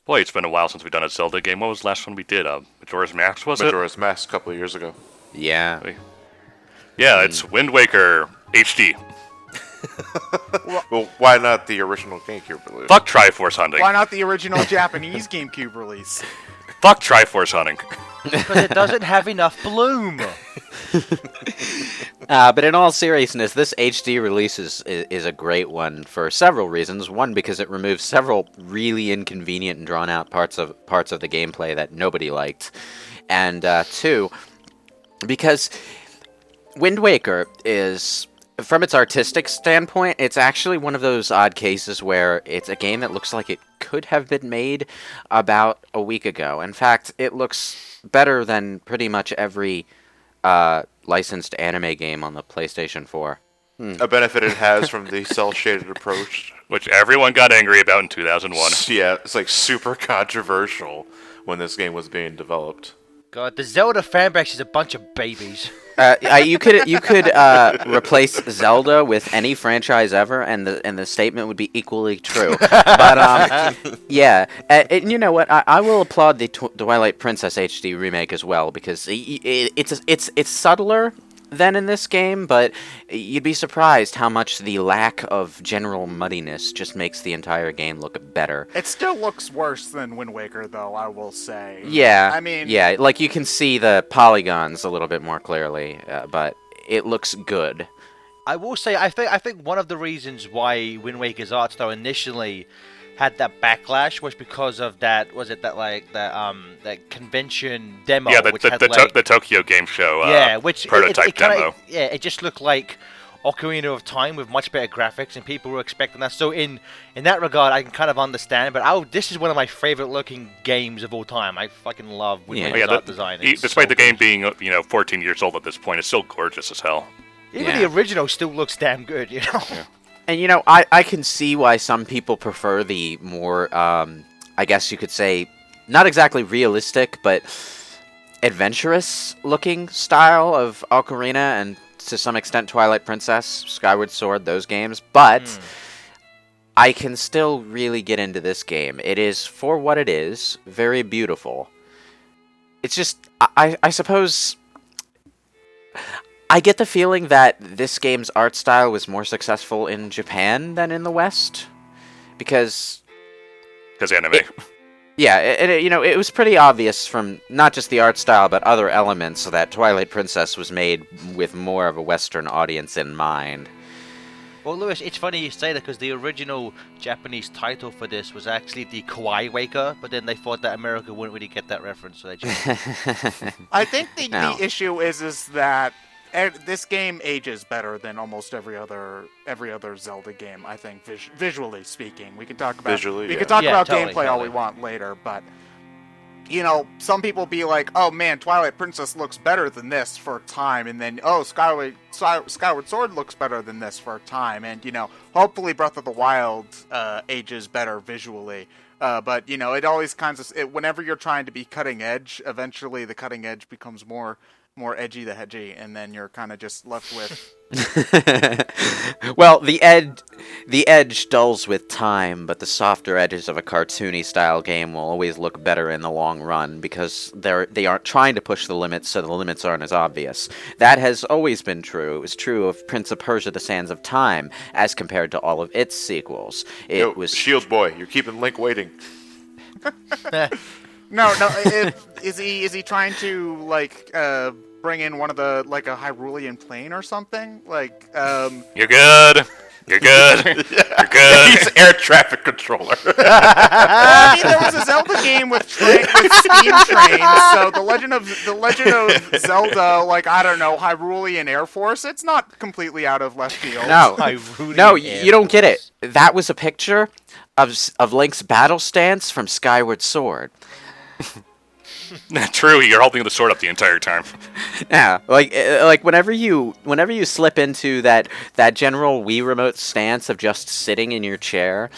Boy, it's been a while since we've done a Zelda game. What was the last one we did? Majora's Mask, was Majora's Mask a couple of years ago. Yeah. it? Yeah, it's Wind Waker HD. Well, why not the original GameCube release? Fuck Triforce hunting. Why not the original Japanese GameCube release? Fuck Triforce hunting. Because it doesn't have enough bloom. But in all seriousness, this HD release is a great one for several reasons. One, because it removes several really inconvenient and drawn out parts of the gameplay that nobody liked, and two, because Wind Waker is, from its artistic standpoint, it's actually one of those odd cases where it's a game that looks like it could have been made about a week ago. In fact, it looks better than pretty much every licensed anime game on the PlayStation 4. A benefit it has from the cel-shaded approach. Which everyone got angry about in 2001. Yeah, it's like super controversial when this game was being developed. God, the Zelda fanbase is a bunch of babies. You could replace Zelda with any franchise ever, and the statement would be equally true. But yeah, and you know what? I will applaud the Twilight Princess HD remake as well, because it's subtler than in this game, but you'd be surprised how much the lack of general muddiness just makes the entire game look better. It still looks worse than Wind Waker, though, I will say. Yeah, I mean... yeah, like you can see the polygons a little bit more clearly, but it looks good. I will say, I think one of the reasons why Wind Waker's art style initially had that backlash was because of that that convention demo. Yeah, which had, the Tokyo Game Show which prototype demo. It just looked like Ocarina of Time with much better graphics, and people were expecting that. So in that regard, I can kind of understand. But this is one of my favorite looking games of all time. I fucking love Wind Waker's art design. Despite the game being 14 years old at this point, it's still gorgeous as hell. Even the original still looks damn good, you know. Yeah. And I can see why some people prefer the more, I guess you could say, not exactly realistic, but adventurous-looking style of Ocarina and, to some extent, Twilight Princess, Skyward Sword, those games. But I can still really get into this game. It is, for what it is, very beautiful. It's just, I suppose... I get the feeling that this game's art style was more successful in Japan than in the West, because anime. It was pretty obvious from not just the art style but other elements that Twilight Princess was made with more of a Western audience in mind. Well, Lewis, it's funny you say that because the original Japanese title for this was actually the Kawaii Waker, but then they thought that America wouldn't really get that reference, so they just... I think the issue is that this game ages better than almost every other Zelda game. I think visually speaking, we can talk about gameplay all we want later, but some people be like, "Oh man, Twilight Princess looks better than this for a time," and then Skyward Sword looks better than this for a time, and hopefully Breath of the Wild ages better visually. But it always whenever you're trying to be cutting edge, eventually the cutting edge becomes more edgy the hedgy, and then you're kind of just left with... Well, the edge dulls with time, but the softer edges of a cartoony-style game will always look better in the long run, because they aren't trying to push the limits, so the limits aren't as obvious. That has always been true. It was true of Prince of Persia: The Sands of Time, as compared to all of its sequels. It was Shield Boy, you're keeping Link waiting. No. Is he trying to bring in one of the a Hyrulean plane or something? You're good. You're good. You're good. He's air traffic controller. There was a Zelda game with steam trains. So the Legend of Zelda, I don't know, Hyrulean Air Force. It's not completely out of left field. No, you don't get it. That was a picture of Link's battle stance from Skyward Sword. True, you're holding the sword up the entire time. Yeah, whenever you slip into that general Wii Remote stance of just sitting in your chair,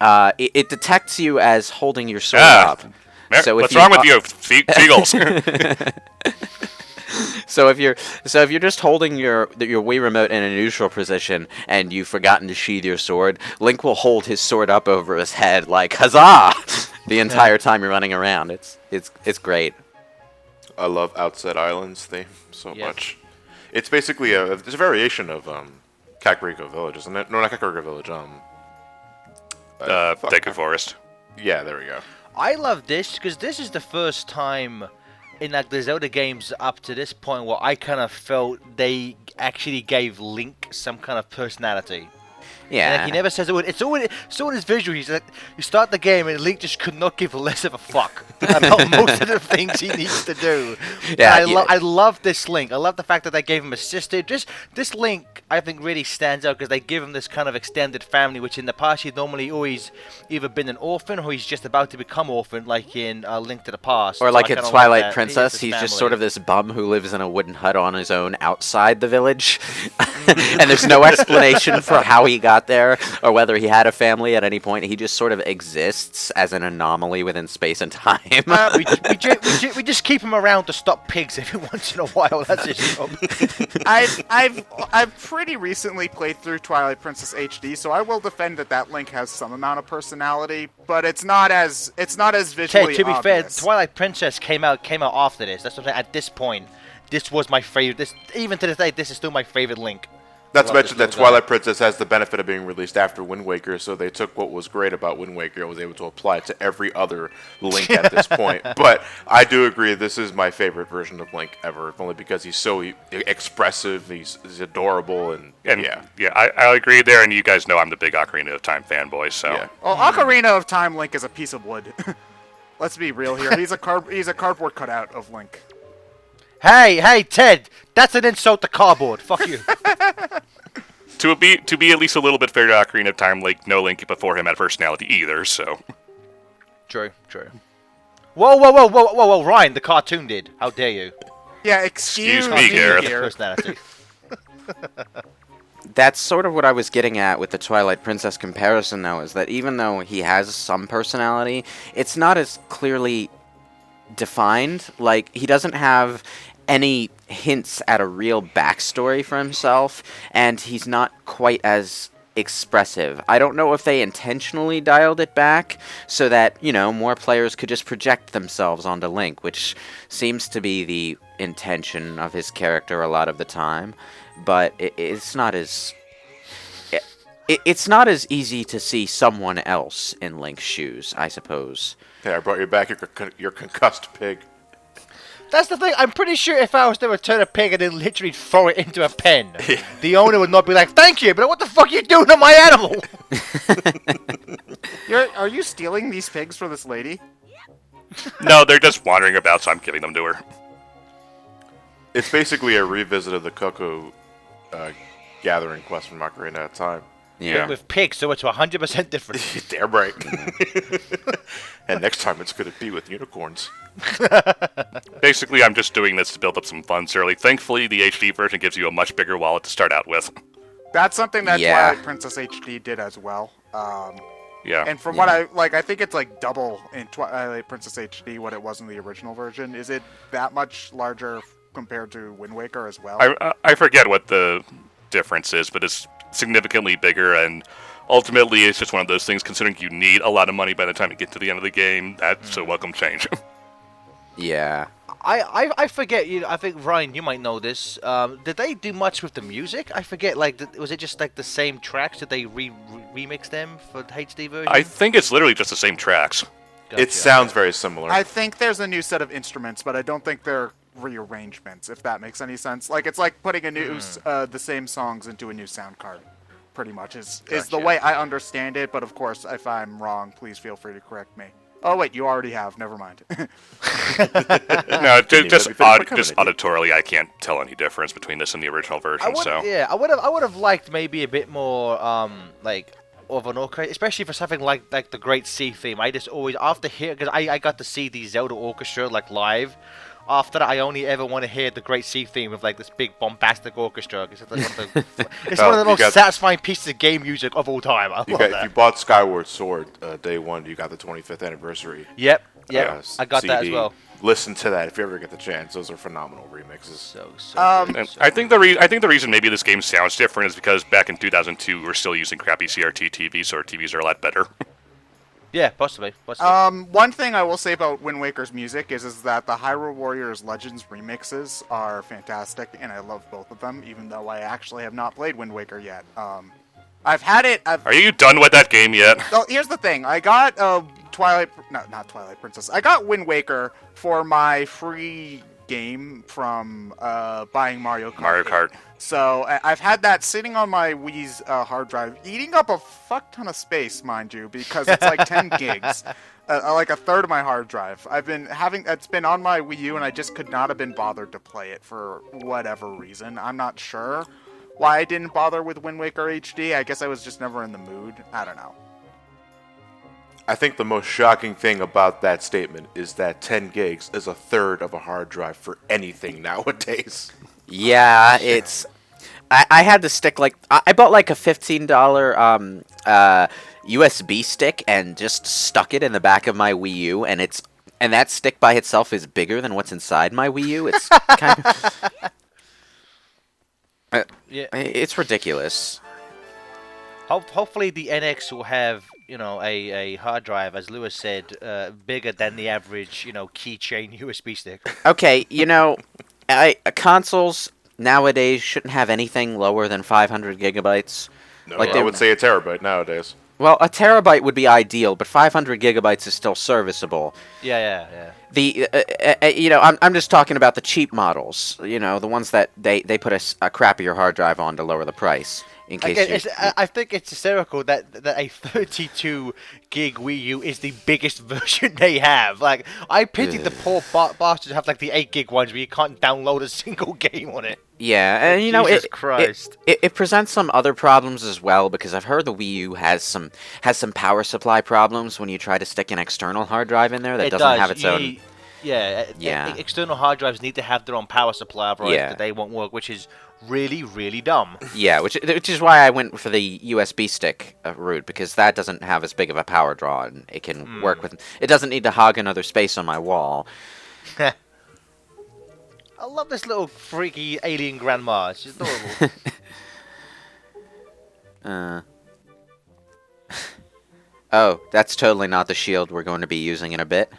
it detects you as holding your sword up. So what's wrong with you, seagulls? So if you're just holding your Wii remote in a neutral position and you've forgotten to sheathe your sword, Link will hold his sword up over his head like huzzah the entire time you're running around. It's great. I love Outset Islands theme so much. It's basically it's a variation of Kakariko Village, isn't it? No, not Kakariko Village. Deku Forest. Yeah, there we go. I love this because this is the first time in like the Zelda games up to this point where I kind of felt they actually gave Link some kind of personality. Yeah. And, like, he never says a word. It's always visual. He's like, you start the game and Link just could not give less of a fuck about most of the things he needs to do. Yeah, I love this Link. I love the fact that they gave him a sister. Just this Link, I think, really stands out because they give him this kind of extended family, which in the past he'd normally always either been an orphan or he's just about to become orphan, like in Link to the Past. Or like in Twilight Princess, he's just sort of this bum who lives in a wooden hut on his own outside the village. And there's no explanation for how he got there or whether he had a family at any point. He just sort of exists as an anomaly within space and time. We just keep him around to stop pigs every once in a while. That's his job. I've pretty recently played through Twilight Princess HD, so I will defend that Link has some amount of personality, but it's not as visually to be fair, obvious. Twilight Princess came out after this. That's what I'm saying. At this point, this was my favorite. Even to this day, this is still my favorite Link. Not to mention that Twilight Princess has the benefit of being released after Wind Waker, so they took what was great about Wind Waker and was able to apply it to every other Link at this point. But I do agree, this is my favorite version of Link ever, only because he's so expressive, he's adorable, and yeah. Yeah, I agree there, and you guys know I'm the big Ocarina of Time fanboy, so... Yeah. Well, Ocarina of Time Link is a piece of wood. Let's be real here. He's a cardboard cutout of Link. Hey, Ted! That's an insult to cardboard. Fuck you. To be at least a little bit fair to Ocarina of Time, like no Link before him had personality either, so... True. Whoa, Ryan, the cartoon did. How dare you? Yeah, excuse me, Gareth. Personality. That's sort of what I was getting at with the Twilight Princess comparison, though, is that even though he has some personality, it's not as clearly defined. Like, he doesn't have any hints at a real backstory for himself, and he's not quite as expressive. I don't know if they intentionally dialed it back so that, more players could just project themselves onto Link, which seems to be the intention of his character a lot of the time, but it's not as... It's not as easy to see someone else in Link's shoes, I suppose. Hey, I brought you back your concussed pig. That's the thing. I'm pretty sure if I was to return a pig and then literally throw it into a pen, the owner would not be like, "Thank you, but what the fuck are you doing to my animal?" Are you stealing these pigs for this lady? No, they're just wandering about, so I'm giving them to her. It's basically a revisit of the Cocoa gathering quest from Ocarina of Time. Yeah. With pigs, so it's 100% different. Damn right. And next time it's going to be with unicorns. Basically, I'm just doing this to build up some funds early. Thankfully, the HD version gives you a much bigger wallet to start out with. That's something that Twilight Princess HD did as well. Yeah. And from what I think it's like double in Twilight Princess HD what it was in the original version. Is it that much larger compared to Wind Waker as well? I forget what the difference is, but it's significantly bigger, and ultimately it's just one of those things, considering you need a lot of money by the time you get to the end of the game, that's a welcome change. Yeah. I forget, I think, Ryan, you might know this. Did they do much with the music? I forget, was it just like the same tracks? Did they remix them for the HD version? I think it's literally just the same tracks. Gotcha. It sounds very similar. I think there's a new set of instruments, but I don't think they're rearrangements, if that makes any sense. Like, it's like putting a new the same songs into a new sound card, pretty much is the way I understand it. But of course, if I'm wrong, please feel free to correct me. Oh wait, you already have. Never mind. No, just auditorily, I can't tell any difference between this and the original version. I would have liked maybe a bit more like of an orchestra, especially for something like the Great Sea theme. I just always after here because I got to see the Zelda orchestra like live. after that, I only ever want to hear the Great Sea theme with like this big bombastic orchestra. It's one of the most satisfying pieces of game music of all time. I love that. If you bought Skyward Sword day one, you got the 25th anniversary. Yep, I got CD. that as well. Listen to that if you ever get the chance. Those are phenomenal remixes. So I think the reason maybe this game sounds different is because back in 2002 we're still using crappy CRT TVs, so our TVs are a lot better. Yeah, possibly. One thing I will say about Wind Waker's music is that the Hyrule Warriors Legends remixes are fantastic, and I love both of them, even though I actually have not played Wind Waker yet. I've had it. Are you done with that game yet? Oh, here's the thing. I got not Twilight Princess. I got Wind Waker for my free game from buying Mario Kart. Mario Kart. So I've had that sitting on my Wii's hard drive, eating up a fuck ton of space, mind you, because it's like 10 gigs, like a third of my hard drive. It's been on my Wii U, and I just could not have been bothered to play it for whatever reason. I'm not sure why I didn't bother with Wind Waker HD. I guess I was just never in the mood. I don't know. I think the most shocking thing about that statement is that 10 gigs is a third of a hard drive for anything nowadays. Yeah, it's... I had to stick, like... I bought, like, a $15 USB stick and just stuck it in the back of my Wii U, and that stick by itself is bigger than what's inside my Wii U. It's kind of... It's ridiculous. Hopefully the NX will have, a hard drive, as Lewis said, bigger than the average, keychain USB stick. Okay, consoles nowadays shouldn't have anything lower than 500 gigabytes. No, I would say a terabyte nowadays. Well, a terabyte would be ideal, but 500 gigabytes is still serviceable. Yeah. I'm just talking about the cheap models. The ones that they put a crappier hard drive on to lower the price. I think it's hysterical that a 32 gig Wii U is the biggest version they have. Like, I pity the poor bastards who have like the 8 gig ones where you can't download a single game on it. Yeah, and Jesus Christ. It presents some other problems as well, because I've heard the Wii U has some power supply problems when you try to stick an external hard drive in there that doesn't have its own. Yeah. External hard drives need to have their own power supply, otherwise they won't work, which is really, really dumb. Yeah, which is why I went for the USB stick route, because that doesn't have as big of a power draw, and it can work with... It doesn't need to hog another space on my wall. I love this little freaky alien grandma. She's adorable. Oh, that's totally not the shield we're going to be using in a bit.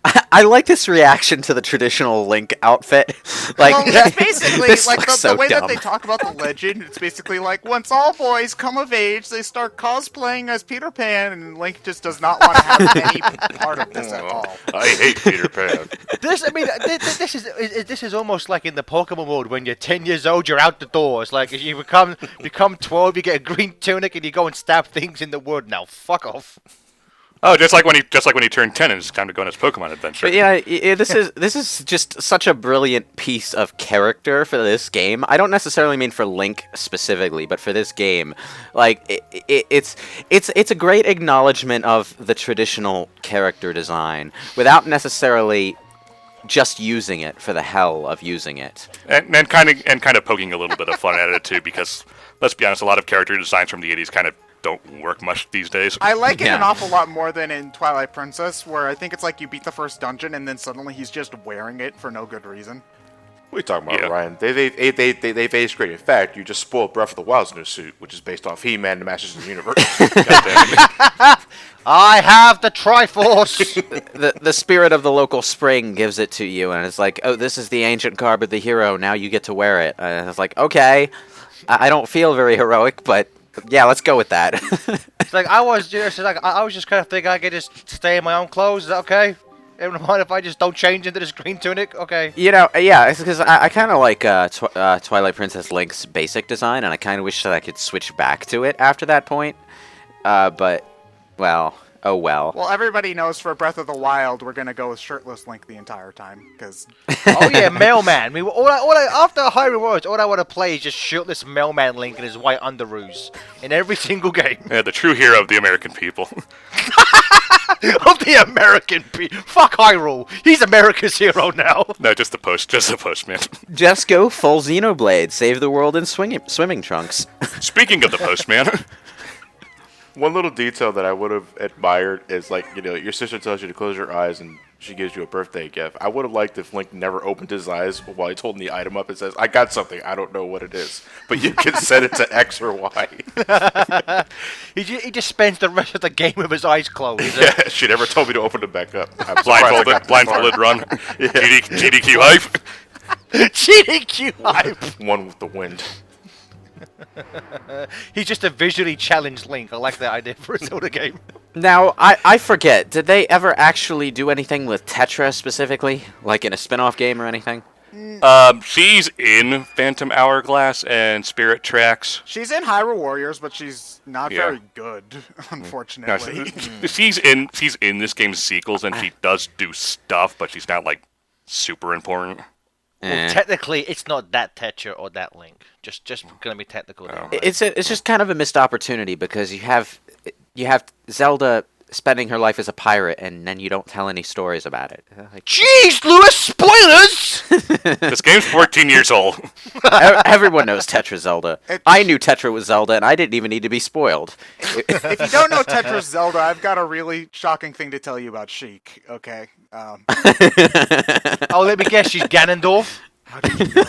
I like this reaction to the traditional Link outfit. Like, well, it's basically like the way dumb. that they talk about the legend. It's basically like, once all boys come of age, they start cosplaying as Peter Pan, and Link just does not want to have any part of this at all. I hate Peter Pan. This is almost like in the Pokemon world when you're 10 years old, you're out the door. It's like if you become 12, you get a green tunic and you go and stab things in the wood. Now, fuck off. Oh, just like when he turned 10 and it's time to go on his Pokemon adventure. But yeah, this is just such a brilliant piece of character for this game. I don't necessarily mean for Link specifically, but for this game, like it's a great acknowledgement of the traditional character design without necessarily just using it for the hell of using it, and kind of poking a little bit of fun at it too, because let's be honest, a lot of character designs from the 80s kind of don't work much these days. I like it an awful lot more than in Twilight Princess, where I think it's like you beat the first dungeon and then suddenly he's just wearing it for no good reason. What are you talking about, Ryan? They've aged great. In fact, you just spoiled Breath of the Wild's new suit, which is based off He-Man, the Masters of the Universe. I have the Triforce! the spirit of the local spring gives it to you, and it's like, oh, this is the ancient garb of the hero, now you get to wear it. And it's like, okay, I don't feel very heroic, but yeah, let's go with that. It's like I was just kind of thinking I could just stay in my own clothes. Is that okay? Even mind if I just don't change into this green tunic? Okay. Yeah, it's because I kind of like Twilight Princess Link's basic design, and I kind of wish that I could switch back to it after that point. But, well, oh well. Well, everybody knows for Breath of the Wild, we're gonna go with shirtless Link the entire time, because... Oh yeah, Mailman. After Hyrule Warriors, all I want to play is just shirtless Mailman Link in his white underoos in every single game. Yeah, the true hero of the American people. Of the American fuck Hyrule. He's America's hero now. No, just the postman. Just go full Xenoblade. Save the world in swimming trunks. Speaking of the postman. One little detail that I would have admired is, like, your sister tells you to close your eyes and she gives you a birthday gift. I would have liked if Link never opened his eyes while he's holding the item up and says, I got something, I don't know what it is. But you can set it to X or Y. He just spends the rest of the game with his eyes closed. Yeah, she never told me to open them back up. Blindfolded run. Yeah. GDQ hype. GDQ hype. One with the wind. He's just a visually challenged Link. I like that idea for a Zelda game. Now, I forget, did they ever actually do anything with Tetra specifically? Like in a spin-off game or anything? She's in Phantom Hourglass and Spirit Tracks. She's in Hyrule Warriors, but she's not very good, unfortunately. No, she's in this game's sequels, and she does do stuff, but she's not, like, super important. Well, technically, it's not that Tetra or that Link. Just gonna be technical. Oh. It's just kind of a missed opportunity because you have Zelda spending her life as a pirate, and then you don't tell any stories about it. Like, jeez, Lewis, spoilers! This game's 14 years old. Everyone knows Tetra Zelda. I knew Tetra was Zelda, and I didn't even need to be spoiled. If you don't know Tetra's Zelda, I've got a really shocking thing to tell you about Sheik, okay? Oh, let me guess, she's Ganondorf? How did you know?